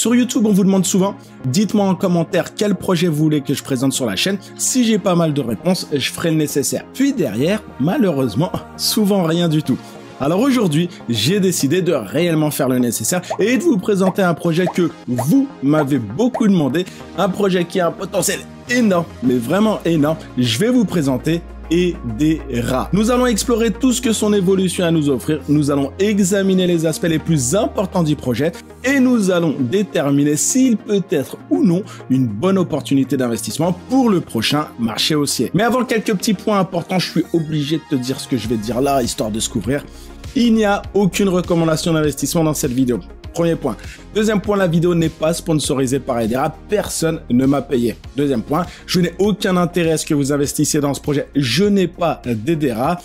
Sur YouTube, on vous demande souvent, dites-moi en commentaire quel projet vous voulez que je présente sur la chaîne. Si j'ai pas mal de réponses, je ferai le nécessaire. Puis derrière, malheureusement, souvent rien du tout. Alors aujourd'hui, j'ai décidé de réellement faire le nécessaire et de vous présenter un projet que vous m'avez beaucoup demandé, un projet qui a un potentiel énorme, mais vraiment énorme. Je vais vous présenter Hedera. Nous allons explorer tout ce que son évolution a à nous offrir, nous allons examiner les aspects les plus importants du projet et nous allons déterminer s'il peut être ou non une bonne opportunité d'investissement pour le prochain marché haussier. Mais avant quelques petits points importants, je suis obligé de te dire ce que je vais te dire là, histoire de se couvrir. Il n'y a aucune recommandation d'investissement dans cette vidéo. Premier point. Deuxième point, la vidéo n'est pas sponsorisée par Hedera. Personne ne m'a payé. Deuxième point, je n'ai aucun intérêt à ce que vous investissiez dans ce projet. Je n'ai pas d'Hedera.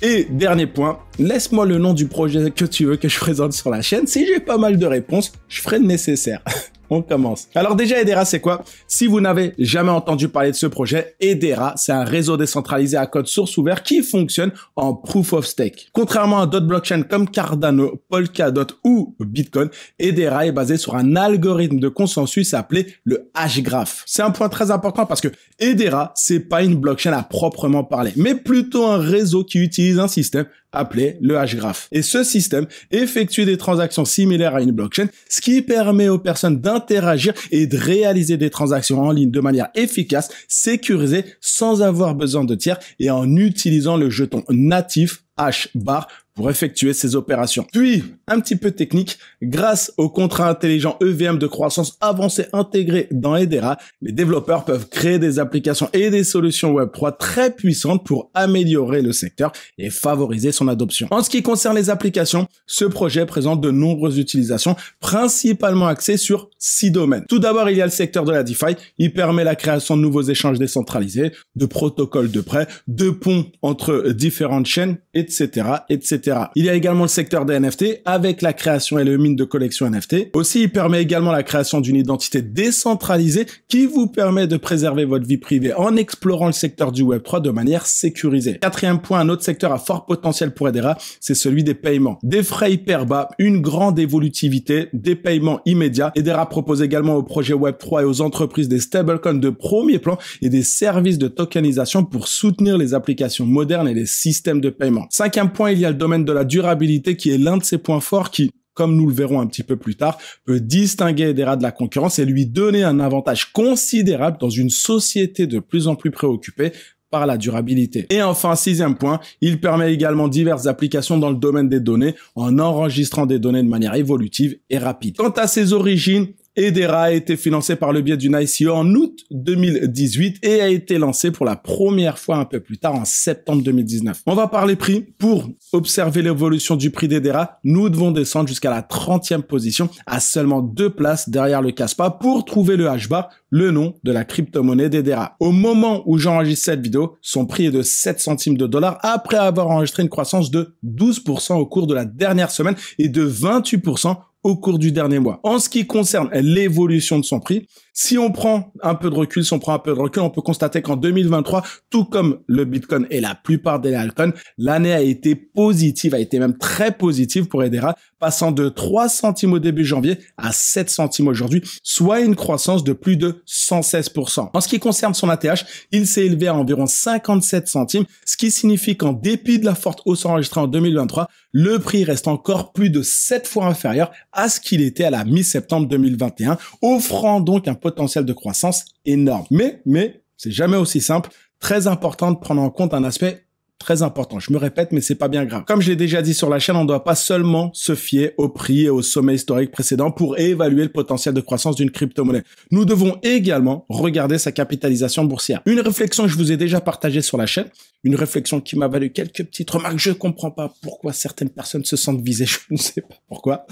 Et dernier point, laisse-moi le nom du projet que tu veux que je présente sur la chaîne. Si j'ai pas mal de réponses, je ferai le nécessaire. On commence. Alors déjà, Hedera, c'est quoi? Si vous n'avez jamais entendu parler de ce projet, Hedera, c'est un réseau décentralisé à code source ouvert qui fonctionne en Proof of Stake. Contrairement à d'autres blockchains comme Cardano, Polkadot ou Bitcoin, Hedera est basé sur un algorithme de consensus appelé le Hashgraph. C'est un point très important parce que Hedera, c'est pas une blockchain à proprement parler, mais plutôt un réseau qui utilise un système appelé le Hashgraph. Et ce système effectue des transactions similaires à une blockchain, ce qui permet aux personnes d'interagir et de réaliser des transactions en ligne de manière efficace, sécurisée, sans avoir besoin de tiers et en utilisant le jeton natif Hashbar pour effectuer ces opérations. Puis, un petit peu technique, grâce au contrat intelligent EVM de croissance avancée intégré dans Hedera, les développeurs peuvent créer des applications et des solutions Web3 très puissantes pour améliorer le secteur et favoriser son adoption. En ce qui concerne les applications, ce projet présente de nombreuses utilisations, principalement axées sur 6 domaines. Tout d'abord, il y a le secteur de la DeFi. Il permet la création de nouveaux échanges décentralisés, de protocoles de prêt, de ponts entre différentes chaînes, etc., etc. Il y a également le secteur des NFT avec la création et le mine de collection NFT. Aussi, il permet également la création d'une identité décentralisée qui vous permet de préserver votre vie privée en explorant le secteur du Web3 de manière sécurisée. Quatrième point, un autre secteur à fort potentiel pour Hedera, c'est celui des paiements. Des frais hyper bas, une grande évolutivité, des paiements immédiats. Hedera propose également aux projets Web3 et aux entreprises des stablecoins de premier plan et des services de tokenisation pour soutenir les applications modernes et les systèmes de paiement. Cinquième point, il y a le domaine de la durabilité qui est l'un de ses points forts qui, comme nous le verrons un petit peu plus tard, peut distinguer Hedera de la concurrence et lui donner un avantage considérable dans une société de plus en plus préoccupée par la durabilité. Et enfin, sixième point, il permet également diverses applications dans le domaine des données en enregistrant des données de manière évolutive et rapide. Quant à ses origines, Hedera a été financé par le biais d'une ICO en août 2018 et a été lancé pour la première fois un peu plus tard en septembre 2019. On va parler prix. Pour observer l'évolution du prix d'Hedera, nous devons descendre jusqu'à la 30e position à seulement 2 places derrière le Kaspa pour trouver le Hashbar, le nom de la crypto-monnaie d'Hedera. Au moment où j'enregistre cette vidéo, son prix est de 7 centimes de dollars après avoir enregistré une croissance de 12% au cours de la dernière semaine et de 28% au cours du dernier mois. En ce qui concerne l'évolution de son prix, si on prend un peu de recul, on peut constater qu'en 2023, tout comme le Bitcoin et la plupart des altcoins, l'année a été positive, a été même très positive pour Hedera, passant de 3 centimes au début janvier à 7 centimes aujourd'hui, soit une croissance de plus de 116%. En ce qui concerne son ATH, il s'est élevé à environ 57 centimes, ce qui signifie qu'en dépit de la forte hausse enregistrée en 2023, le prix reste encore plus de 7 fois inférieur à ce qu'il était à la mi-septembre 2021, offrant donc un potentiel de croissance énorme. Mais, c'est jamais aussi simple. Très important de prendre en compte un aspect très important. Je me répète, mais c'est pas bien grave. Comme je l'ai déjà dit sur la chaîne, on ne doit pas seulement se fier au prix et au sommet historique précédent pour évaluer le potentiel de croissance d'une crypto-monnaie. Nous devons également regarder sa capitalisation boursière. Une réflexion que je vous ai déjà partagée sur la chaîne, une réflexion qui m'a valu quelques petites remarques. Je comprends pas pourquoi certaines personnes se sentent visées. Je ne sais pas pourquoi.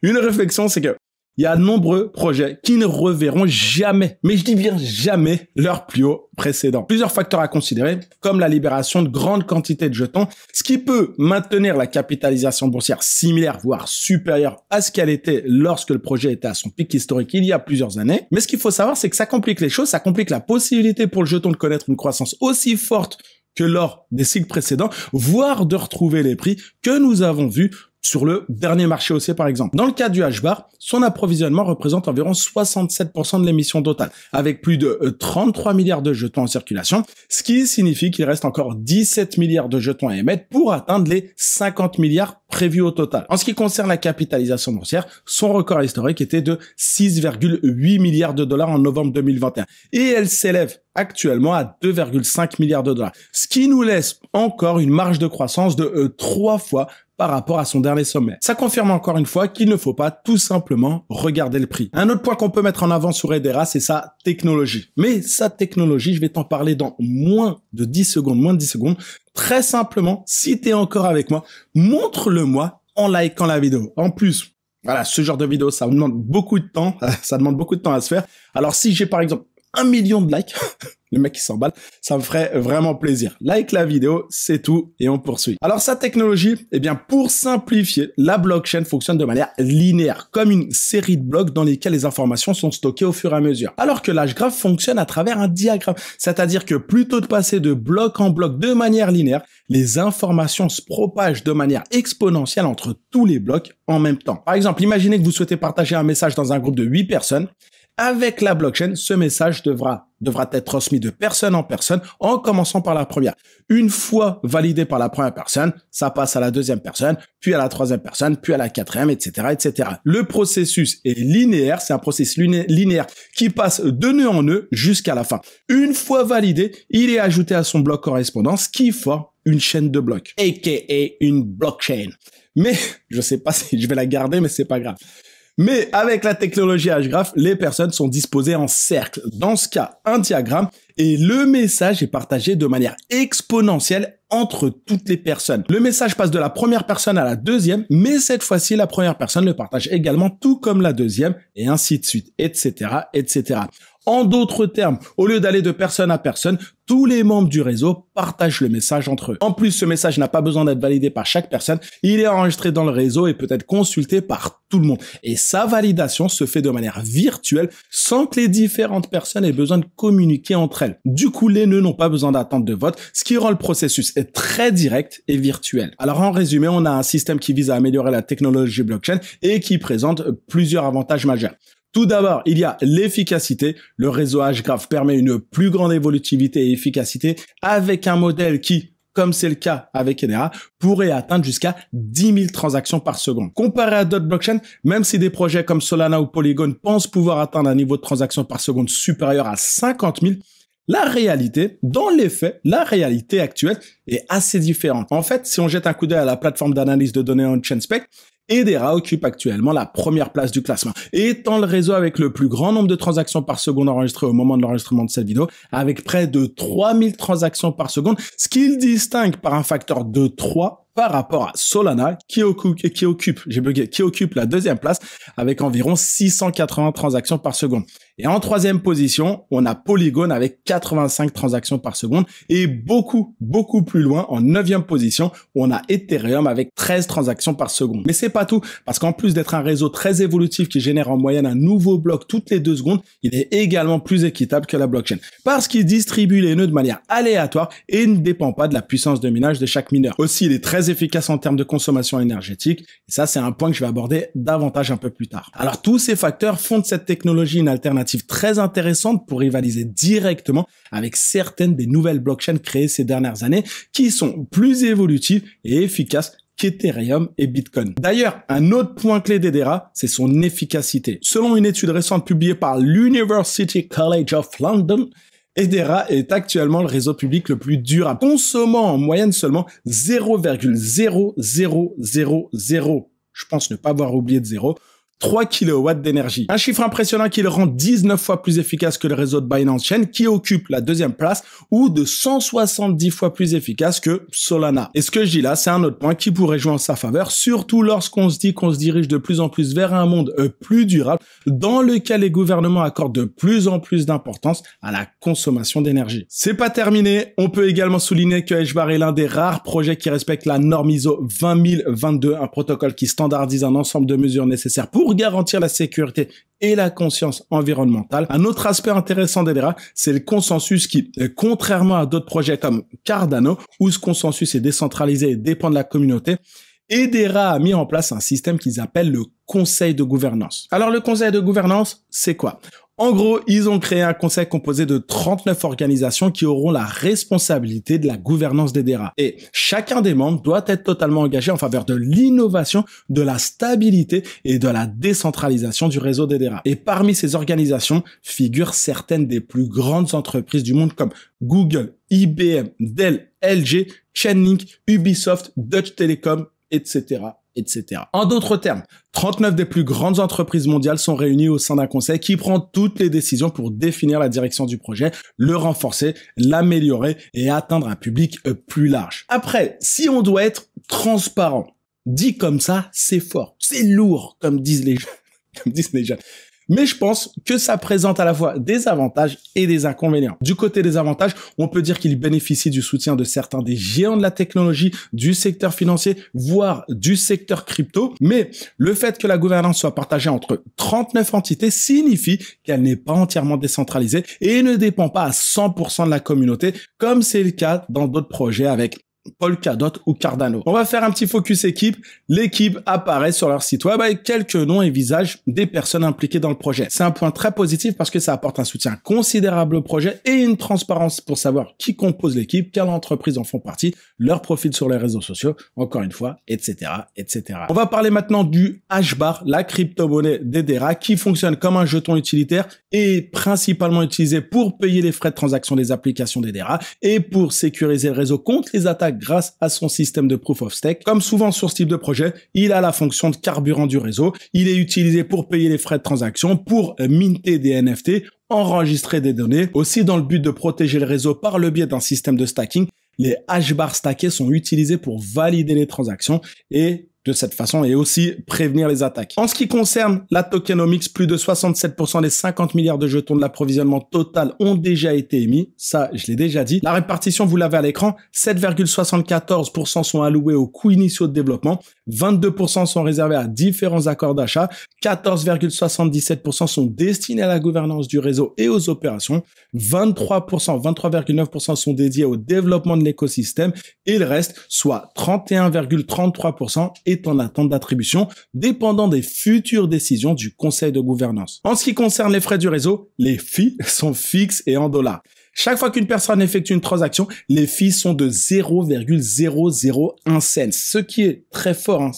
Une réflexion, c'est que il y a de nombreux projets qui ne reverront jamais, mais je dis bien jamais, leur plus haut précédent. Plusieurs facteurs à considérer, comme la libération de grandes quantités de jetons, ce qui peut maintenir la capitalisation boursière similaire, voire supérieure à ce qu'elle était lorsque le projet était à son pic historique il y a plusieurs années. Mais ce qu'il faut savoir, c'est que ça complique les choses, ça complique la possibilité pour le jeton de connaître une croissance aussi forte que lors des cycles précédents, voire de retrouver les prix que nous avons vus sur le dernier marché haussier par exemple. Dans le cas du H-bar, son approvisionnement représente environ 67% de l'émission totale, avec plus de 33 milliards de jetons en circulation, ce qui signifie qu'il reste encore 17 milliards de jetons à émettre pour atteindre les 50 milliards prévus au total. En ce qui concerne la capitalisation boursière, son record historique était de 6,8 milliards de dollars en novembre 2021 et elle s'élève actuellement à 2,5 milliards de dollars, ce qui nous laisse encore une marge de croissance de 3 fois par rapport à son dernier sommet. Ça confirme encore une fois qu'il ne faut pas tout simplement regarder le prix. Un autre point qu'on peut mettre en avant sur Hedera, c'est sa technologie. Mais sa technologie, je vais t'en parler dans moins de 10 secondes. Très simplement, si tu es encore avec moi, montre-le-moi en likant la vidéo. En plus, voilà, ce genre de vidéo, ça demande beaucoup de temps. Ça demande beaucoup de temps à se faire. Alors si j'ai par exemple 1 million de likes, le mec qui s'emballe, ça me ferait vraiment plaisir. Like la vidéo, c'est tout, et on poursuit. Alors sa technologie, eh bien pour simplifier, la blockchain fonctionne de manière linéaire, comme une série de blocs dans lesquels les informations sont stockées au fur et à mesure. Alors que l'H-graph fonctionne à travers un diagramme, c'est-à-dire que plutôt de passer de bloc en bloc de manière linéaire, les informations se propagent de manière exponentielle entre tous les blocs en même temps. Par exemple, imaginez que vous souhaitez partager un message dans un groupe de 8 personnes. Avec la blockchain, ce message devra être transmis de personne en personne en commençant par la première. Une fois validé par la première personne, ça passe à la deuxième personne, puis à la troisième personne, puis à la quatrième, etc., etc. Le processus est linéaire, c'est un processus linéaire qui passe de nœud en nœud jusqu'à la fin. Une fois validé, il est ajouté à son bloc correspondant, ce qui forme une chaîne de blocs, aka une blockchain. Mais, je sais pas si je vais la garder, mais c'est pas grave. Mais avec la technologie H-graph, les personnes sont disposées en cercle. Dans ce cas, un diagramme et le message est partagé de manière exponentielle entre toutes les personnes. Le message passe de la première personne à la deuxième, mais cette fois-ci, la première personne le partage également tout comme la deuxième et ainsi de suite, etc., etc. En d'autres termes, au lieu d'aller de personne à personne, tous les membres du réseau partagent le message entre eux. En plus, ce message n'a pas besoin d'être validé par chaque personne, il est enregistré dans le réseau et peut être consulté par tout le monde. Et sa validation se fait de manière virtuelle sans que les différentes personnes aient besoin de communiquer entre elles. Du coup, les nœuds n'ont pas besoin d'attente de vote, ce qui rend le processus très direct et virtuel. Alors en résumé, on a un système qui vise à améliorer la technologie blockchain et qui présente plusieurs avantages majeurs. Tout d'abord, il y a l'efficacité. Le réseau H-graph permet une plus grande évolutivité et efficacité avec un modèle qui, comme c'est le cas avec Hedera, pourrait atteindre jusqu'à 10 000 transactions par seconde. Comparé à d'autres blockchains, même si des projets comme Solana ou Polygon pensent pouvoir atteindre un niveau de transactions par seconde supérieur à 50 000, la réalité, dans les faits, la réalité actuelle est assez différente. En fait, si on jette un coup d'œil à la plateforme d'analyse de données OnChainSpec, Hedera occupe actuellement la première place du classement, étant le réseau avec le plus grand nombre de transactions par seconde enregistrées au moment de l'enregistrement de cette vidéo, avec près de 3000 transactions par seconde, ce qui le distingue par un facteur de 3 par rapport à Solana, qui occupe la deuxième place avec environ 680 transactions par seconde. Et en troisième position, on a Polygon avec 85 transactions par seconde et beaucoup plus loin, en neuvième position, on a Ethereum avec 13 transactions par seconde. Mais c'est pas tout, parce qu'en plus d'être un réseau très évolutif qui génère en moyenne un nouveau bloc toutes les 2 secondes, il est également plus équitable que la blockchain, parce qu'il distribue les nœuds de manière aléatoire et ne dépend pas de la puissance de minage de chaque mineur. Aussi, il est très efficace en termes de consommation énergétique, et ça c'est un point que je vais aborder davantage un peu plus tard. Alors tous ces facteurs font de cette technologie une alternative très intéressante pour rivaliser directement avec certaines des nouvelles blockchains créées ces dernières années qui sont plus évolutives et efficaces qu'Ethereum et Bitcoin. D'ailleurs, un autre point clé d'Hedera, c'est son efficacité. Selon une étude récente publiée par l'University College of London, Hedera est actuellement le réseau public le plus durable, consommant en moyenne seulement 0,0000, je pense ne pas avoir oublié de 0, 3 kW d'énergie. Un chiffre impressionnant qui le rend 19 fois plus efficace que le réseau de Binance Chain qui occupe la deuxième place ou de 170 fois plus efficace que Solana. Et ce que je dis là, c'est un autre point qui pourrait jouer en sa faveur, surtout lorsqu'on se dit qu'on se dirige de plus en plus vers un monde plus durable dans lequel les gouvernements accordent de plus en plus d'importance à la consommation d'énergie. C'est pas terminé. On peut également souligner que HBAR est l'un des rares projets qui respecte la norme ISO 20022, un protocole qui standardise un ensemble de mesures nécessaires pour garantir la sécurité et la conscience environnementale. Un autre aspect intéressant d'Hedera, c'est le consensus qui, contrairement à d'autres projets comme Cardano, où ce consensus est décentralisé et dépend de la communauté, Hedera a mis en place un système qu'ils appellent le conseil de gouvernance. Alors le conseil de gouvernance, c'est quoi? En gros, ils ont créé un conseil composé de 39 organisations qui auront la responsabilité de la gouvernance d'Hedera. Et chacun des membres doit être totalement engagé en faveur de l'innovation, de la stabilité et de la décentralisation du réseau d'Hedera. Et parmi ces organisations figurent certaines des plus grandes entreprises du monde comme Google, IBM, Dell, LG, Chainlink, Ubisoft, Deutsche Telekom, etc. etc. En d'autres termes, 39 des plus grandes entreprises mondiales sont réunies au sein d'un conseil qui prend toutes les décisions pour définir la direction du projet, le renforcer, l'améliorer et atteindre un public plus large. Après, si on doit être transparent, dit comme ça, c'est fort, c'est lourd, comme disent les jeunes. Mais je pense que ça présente à la fois des avantages et des inconvénients. Du côté des avantages, on peut dire qu'il bénéficie du soutien de certains des géants de la technologie, du secteur financier, voire du secteur crypto. Mais le fait que la gouvernance soit partagée entre 39 entités signifie qu'elle n'est pas entièrement décentralisée et ne dépend pas à 100% de la communauté, comme c'est le cas dans d'autres projets avec Polkadot ou Cardano. On va faire un petit focus équipe. L'équipe apparaît sur leur site web avec quelques noms et visages des personnes impliquées dans le projet. C'est un point très positif parce que ça apporte un soutien considérable au projet et une transparence pour savoir qui compose l'équipe, quelles entreprises en font partie, leur profil sur les réseaux sociaux, encore une fois, etc., etc. On va parler maintenant du HBAR, la crypto-monnaie d'Hedera qui fonctionne comme un jeton utilitaire et principalement utilisé pour payer les frais de transaction des applications d'Hedera et pour sécuriser le réseau contre les attaques grâce à son système de proof of stake. Comme souvent sur ce type de projet, il a la fonction de carburant du réseau. Il est utilisé pour payer les frais de transaction, pour minter des NFT, enregistrer des données. Aussi dans le but de protéger le réseau par le biais d'un système de stacking, les HBAR stackés sont utilisés pour valider les transactions et de cette façon et aussi prévenir les attaques. En ce qui concerne la tokenomics, plus de 67% des 50 milliards de jetons de l'approvisionnement total ont déjà été émis. Ça, je l'ai déjà dit. La répartition, vous l'avez à l'écran. 7,74% sont alloués aux coûts initiaux de développement. 22% sont réservés à différents accords d'achat. 14,77% sont destinés à la gouvernance du réseau et aux opérations. 23,9% sont dédiés au développement de l'écosystème et le reste, soit 31,33%, est en attente d'attribution, dépendant des futures décisions du conseil de gouvernance. En ce qui concerne les frais du réseau, les fees sont fixes et en dollars. Chaque fois qu'une personne effectue une transaction, les fees sont de 0,001 cent, ce qui est très fort,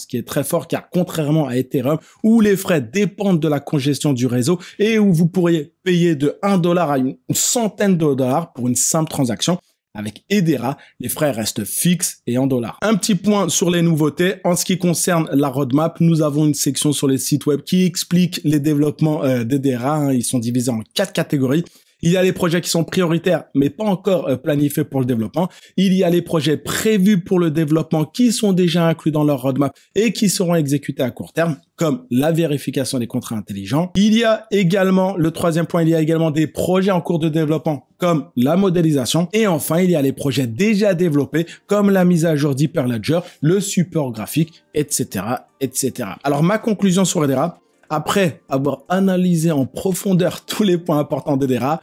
car contrairement à Ethereum, où les frais dépendent de la congestion du réseau et où vous pourriez payer de 1 dollar à une centaine de dollars pour une simple transaction, avec Hedera, les frais restent fixes et en dollars. Un petit point sur les nouveautés. En ce qui concerne la roadmap, nous avons une section sur les sites web qui explique les développements d'Hedera. Ils sont divisés en 4 catégories. Il y a les projets qui sont prioritaires, mais pas encore planifiés pour le développement. Il y a les projets prévus pour le développement qui sont déjà inclus dans leur roadmap et qui seront exécutés à court terme, comme la vérification des contrats intelligents. Il y a également, le troisième point, il y a également des projets en cours de développement, comme la modélisation. Et enfin, il y a les projets déjà développés, comme la mise à jour d'Hyperledger, le support graphique, etc., etc. Alors, ma conclusion sur Hedera, après avoir analysé en profondeur tous les points importants d'Hedera,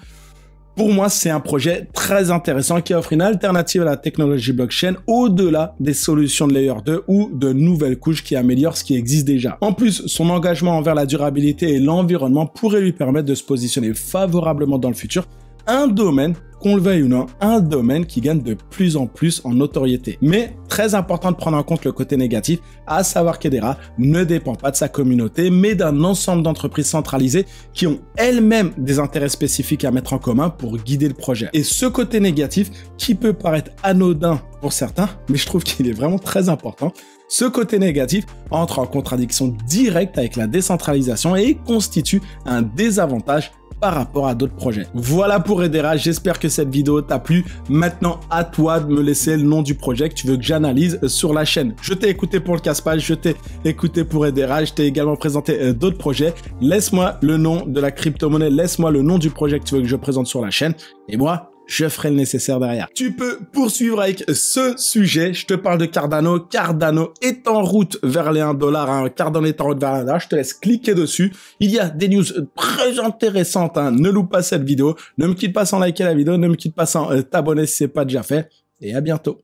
pour moi, c'est un projet très intéressant qui offre une alternative à la technologie blockchain au-delà des solutions de Layer 2 ou de nouvelles couches qui améliorent ce qui existe déjà. En plus, son engagement envers la durabilité et l'environnement pourrait lui permettre de se positionner favorablement dans le futur. Un domaine, qu'on le veuille ou non, un domaine qui gagne de plus en plus en notoriété. Mais très important de prendre en compte le côté négatif, à savoir qu'Hedera ne dépend pas de sa communauté, mais d'un ensemble d'entreprises centralisées qui ont elles-mêmes des intérêts spécifiques à mettre en commun pour guider le projet. Et ce côté négatif, qui peut paraître anodin pour certains, mais je trouve qu'il est vraiment très important, ce côté négatif entre en contradiction directe avec la décentralisation et constitue un désavantage par rapport à d'autres projets. Voilà pour Hedera, j'espère que cette vidéo t'a plu. Maintenant, à toi de me laisser le nom du projet que tu veux que j'analyse sur la chaîne. Je t'ai écouté pour le casse-page, je t'ai écouté pour Hedera, je t'ai également présenté d'autres projets. Laisse-moi le nom de la crypto-monnaie, laisse-moi le nom du projet que tu veux que je présente sur la chaîne. Et moi, je ferai le nécessaire derrière. Tu peux poursuivre avec ce sujet. Je te parle de Cardano. Cardano est en route vers les 1 $. Hein. Cardano est en route vers les 1 $. Je te laisse cliquer dessus. Il y a des news très intéressantes. Hein. Ne loupe pas cette vidéo. Ne me quitte pas sans liker la vidéo. Ne me quitte pas sans t'abonner si c'est pas déjà fait. Et à bientôt.